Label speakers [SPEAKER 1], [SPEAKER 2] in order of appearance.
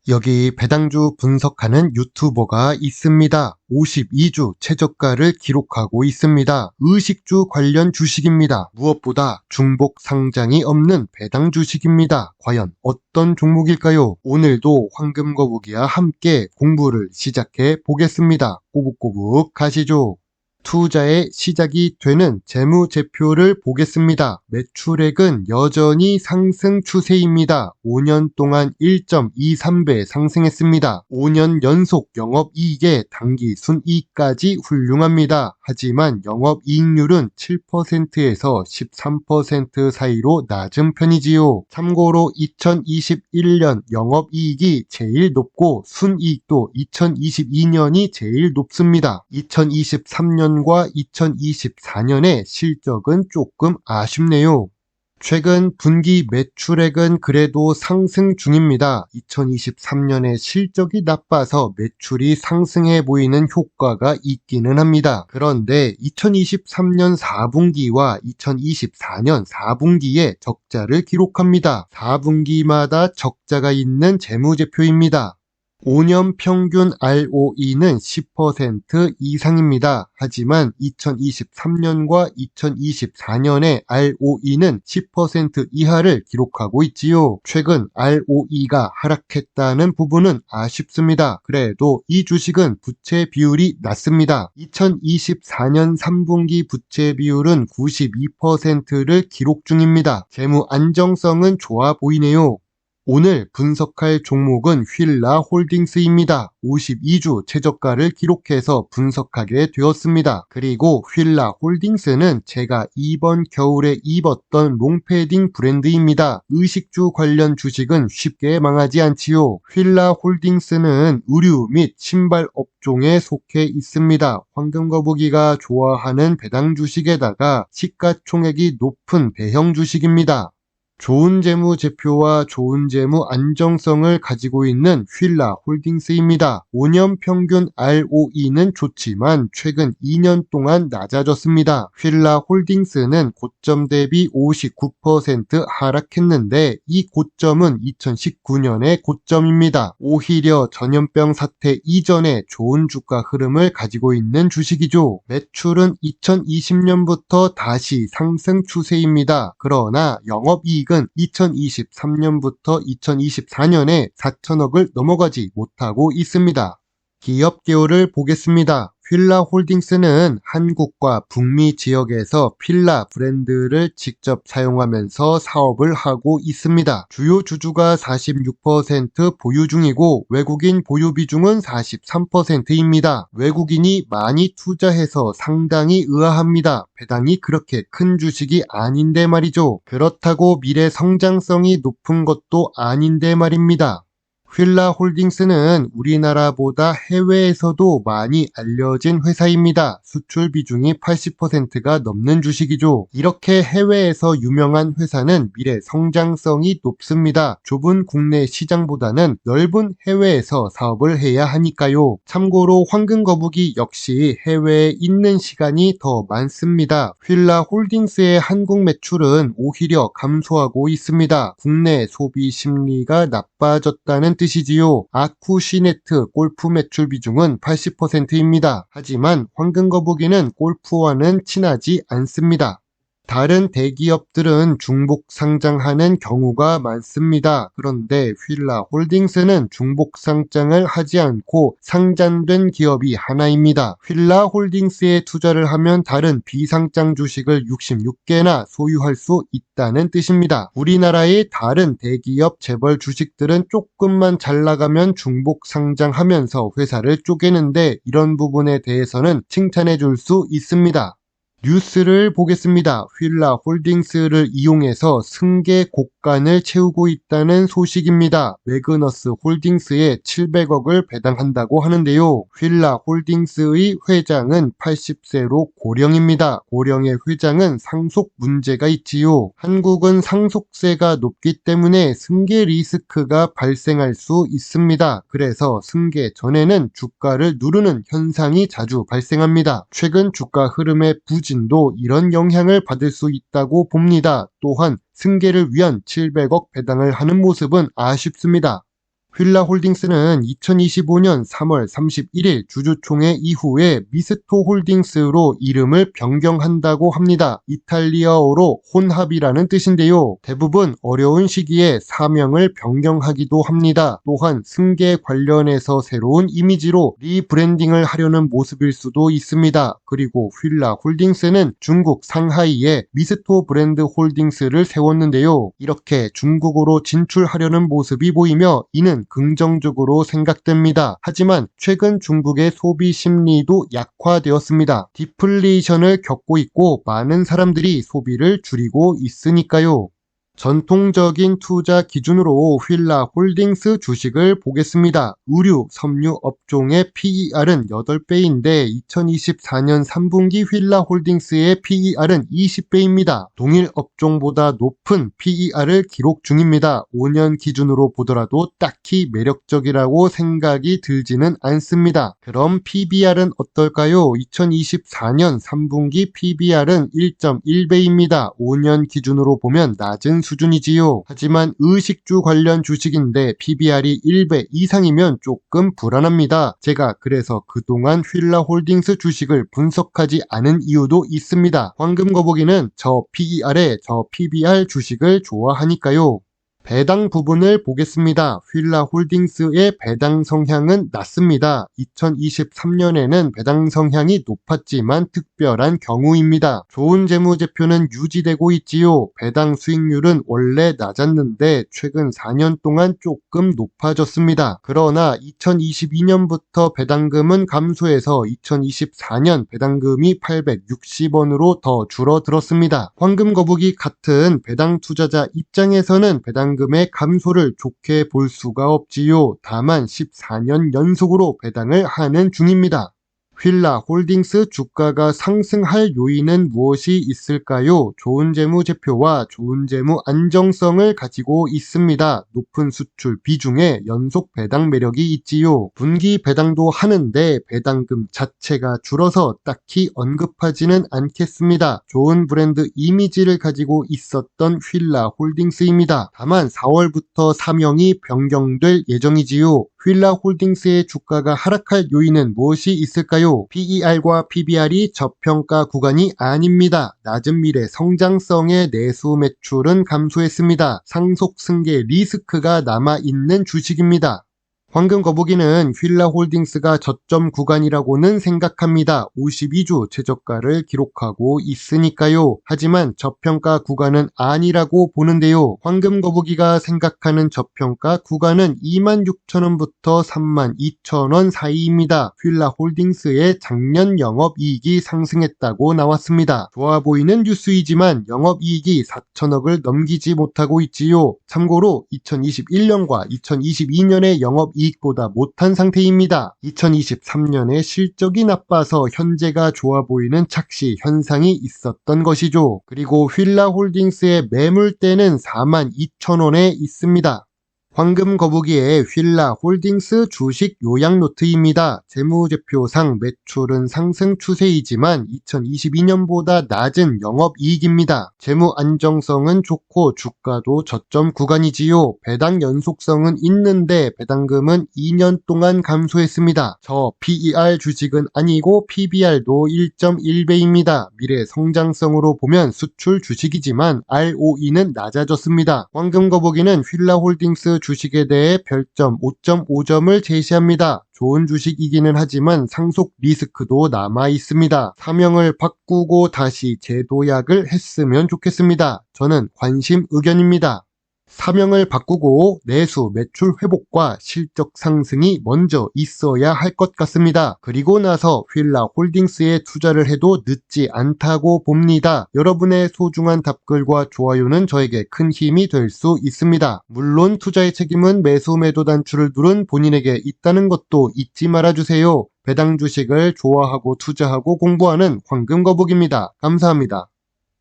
[SPEAKER 1] 여기 배당주 분석하는 유튜버가 있습니다. 52주 최저가를 기록하고 있습니다. 의식주 관련 주식입니다. 무엇보다 중복 상장이 없는 배당 주식입니다. 과연 어떤 종목일까요? 오늘도 황금거북이와 함께 공부를 시작해 보겠습니다. 꼬북꼬북 가시죠. 투자의 시작이 되는 재무제표를 보겠습니다. 매출액은 여전히 상승 추세입니다. 5년 동안 1.23배 상승했습니다. 5년 연속 영업이익의 당기 순이익까지 훌륭합니다. 하지만 영업이익률은 7%에서 13% 사이로 낮은 편이지요. 참고로 2021년 영업이익이 제일 높고 순이익도 2022년이 제일 높습니다. 2023년 과 2024년의 실적은 조금 아쉽네요. 최근 분기 매출액은 그래도 상승 중입니다. 2023년의 실적이 나빠서 매출이 상승해 보이는 효과가 있기는 합니다. 그런데 2023년 4분기와 2024년 4분기에 적자를 기록합니다. 4분기마다 적자가 있는 재무제표입니다. 5년 평균 ROE는 10% 이상입니다. 하지만 2023년과 2024년의 ROE는 10% 이하를 기록하고 있지요. 최근 ROE가 하락했다는 부분은 아쉽습니다. 그래도 이 주식은 부채 비율이 낮습니다. 2024년 3분기 부채 비율은 92%를 기록 중입니다. 재무 안정성은 좋아 보이네요. 오늘 분석할 종목은 휠라홀딩스입니다. 52주 최저가를 기록해서 분석하게 되었습니다. 그리고 휠라홀딩스는 제가 이번 겨울에 입었던 롱패딩 브랜드입니다. 의식주 관련 주식은 쉽게 망하지 않지요. 휠라홀딩스는 의류 및 신발 업종에 속해 있습니다. 황금거북이가 좋아하는 배당 주식에다가 시가총액이 높은 대형 주식입니다. 좋은 재무제표와 좋은 재무 안정성을 가지고 있는 휠라홀딩스입니다. 5년 평균 ROE는 좋지만 최근 2년 동안 낮아졌습니다. 휠라홀딩스는 고점 대비 59% 하락했는데 이 고점은 2019년의 고점입니다. 오히려 전염병 사태 이전에 좋은 주가 흐름을 가지고 있는 주식이죠. 매출은 2020년부터 다시 상승 추세입니다. 그러나 영업이익은 2023년부터 2024년에 4천억을 넘어가지 못하고 있습니다. 기업 개요를 보겠습니다. 휠라홀딩스는 한국과 북미 지역에서 필라 브랜드를 직접 사용하면서 사업을 하고 있습니다. 주요 주주가 46% 보유 중이고 외국인 보유 비중은 43%입니다. 외국인이 많이 투자해서 상당히 의아합니다. 배당이 그렇게 큰 주식이 아닌데 말이죠. 그렇다고 미래 성장성이 높은 것도 아닌데 말입니다. 휠라홀딩스는 우리나라보다 해외에서도 많이 알려진 회사입니다. 수출 비중이 80%가 넘는 주식이죠. 이렇게 해외에서 유명한 회사는 미래 성장성이 높습니다. 좁은 국내 시장보다는 넓은 해외에서 사업을 해야 하니까요. 참고로 황금거북이 역시 해외에 있는 시간이 더 많습니다. 휠라홀딩스의 한국 매출은 오히려 감소하고 있습니다. 국내 소비 심리가 나빠졌다는 뜻이지요. 아쿠시네트 골프 매출 비중은 80%입니다. 하지만 황금거북이는 골프와는 친하지 않습니다. 다른 대기업들은 중복 상장하는 경우가 많습니다. 그런데 휠라홀딩스는 중복 상장을 하지 않고 상장된 기업이 하나입니다. 휠라홀딩스에 투자를 하면 다른 비상장 주식을 66개나 소유할 수 있다는 뜻입니다. 우리나라의 다른 대기업 재벌 주식들은 조금만 잘 나가면 중복 상장하면서 회사를 쪼개는데 이런 부분에 대해서는 칭찬해 줄 수 있습니다. 뉴스를 보겠습니다. 휠라홀딩스를 이용해서 승계 곡간을 채우고 있다는 소식입니다. 매그너스 홀딩스에 700억을 배당한다고 하는데요. 휠라홀딩스의 회장은 80세로 고령입니다. 고령의 회장은 상속 문제가 있지요. 한국은 상속세가 높기 때문에 승계 리스크가 발생할 수 있습니다. 그래서 승계 전에는 주가를 누르는 현상이 자주 발생합니다. 최근 주가 흐름의 부진도 이런 영향을 받을 수 있다고 봅니다. 또한 승계를 위한 700억 배당을 하는 모습은 아쉽습니다. 휠라홀딩스는 2025년 3월 31일 주주총회 이후에 미스토홀딩스로 이름을 변경한다고 합니다. 이탈리아어로 혼합이라는 뜻인데요. 대부분 어려운 시기에 사명을 변경하기도 합니다. 또한 승계 관련해서 새로운 이미지로 리브랜딩을 하려는 모습일 수도 있습니다. 그리고 휠라홀딩스는 중국 상하이에 미스토 브랜드 홀딩스를 세웠는데요. 이렇게 중국으로 진출하려는 모습이 보이며 이는 긍정적으로 생각됩니다. 하지만 최근 중국의 소비 심리도 약화되었습니다. 디플레이션을 겪고 있고 많은 사람들이 소비를 줄이고 있으니까요. 전통적인 투자 기준으로 휠라홀딩스 주식을 보겠습니다. 의류, 섬유 업종의 PER은 8배인데 2024년 3분기 휠라홀딩스의 PER은 20배입니다. 동일 업종보다 높은 PER을 기록 중입니다. 5년 기준으로 보더라도 딱히 매력적이라고 생각이 들지는 않습니다. 그럼 PBR은 어떨까요? 2024년 3분기 PBR은 1.1배입니다. 5년 기준으로 보면 낮은 수준이지요. 하지만 의식주 관련 주식인데 PBR이 1배 이상이면 조금 불안합니다. 제가 그래서 그동안 휠라홀딩스 주식을 분석하지 않은 이유도 있습니다. 황금거북이는 저 PER에 저 PBR 주식을 좋아하니까요. 배당 부분을 보겠습니다. 휠라홀딩스의 배당 성향은 낮습니다. 2023년에는 배당 성향이 높았지만 특별한 경우입니다. 좋은 재무제표는 유지되고 있지요. 배당 수익률은 원래 낮았는데 최근 4년 동안 조금 높아졌습니다. 그러나 2022년부터 배당금은 감소해서 2024년 배당금이 860원으로 더 줄어들었습니다. 황금거북이 같은 배당 투자자 입장에서는 배당금의 감소를 좋게 볼 수가 없지요. 다만 14년 연속으로 배당을 하는 중입니다. 휠라홀딩스 주가가 상승할 요인은 무엇이 있을까요? 좋은 재무제표와 좋은 재무 안정성을 가지고 있습니다. 높은 수출 비중에 연속 배당 매력이 있지요. 분기 배당도 하는데 배당금 자체가 줄어서 딱히 언급하지는 않겠습니다. 좋은 브랜드 이미지를 가지고 있었던 휠라홀딩스입니다. 다만 4월부터 사명이 변경될 예정이지요. 휠라홀딩스의 주가가 하락할 요인은 무엇이 있을까요? PER과 PBR이 저평가 구간이 아닙니다. 낮은 미래 성장성의 내수 매출은 감소했습니다. 상속 승계 리스크가 남아있는 주식입니다. 황금거북이는 휠라홀딩스가 저점 구간이라고는 생각합니다. 52주 최저가를 기록하고 있으니까요. 하지만 저평가 구간은 아니라고 보는데요. 황금거북이가 생각하는 저평가 구간은 26,000원부터 32,000원 사이입니다. 휠라홀딩스의 작년 영업이익이 상승했다고 나왔습니다. 좋아 보이는 뉴스이지만 영업이익이 4천억을 넘기지 못하고 있지요. 참고로 2021년과 2022년의 영업이익 이익보다 못한 상태입니다. 2023년에 실적이 나빠서 현재가 좋아 보이는 착시 현상이 있었던 것이죠. 그리고 휠라홀딩스의 매물대는 42,000원에 있습니다. 황금거북이의 휠라홀딩스 주식 요약노트입니다. 재무제표상 매출은 상승 추세이지만 2022년보다 낮은 영업이익입니다. 재무 안정성은 좋고 주가도 저점 구간이지요. 배당 연속성은 있는데 배당금은 2년 동안 감소했습니다. 저 PER 주식은 아니고 PBR도 1.1배입니다. 미래 성장성으로 보면 수출 주식이지만 ROE는 낮아졌습니다. 황금거북이는 휠라홀딩스 주식에 대해 별점 5.5점을 제시합니다. 좋은 주식이기는 하지만 상속 리스크도 남아 있습니다. 사명을 바꾸고 다시 재도약을 했으면 좋겠습니다. 저는 관심 의견입니다. 사명을 바꾸고 내수 매출 회복과 실적 상승이 먼저 있어야 할 것 같습니다. 그리고 나서 휠라홀딩스에 투자를 해도 늦지 않다고 봅니다. 여러분의 소중한 답글과 좋아요는 저에게 큰 힘이 될 수 있습니다. 물론 투자의 책임은 매수 매도 단추를 누른 본인에게 있다는 것도 잊지 말아주세요. 배당 주식을 좋아하고 투자하고 공부하는 황금거북입니다. 감사합니다.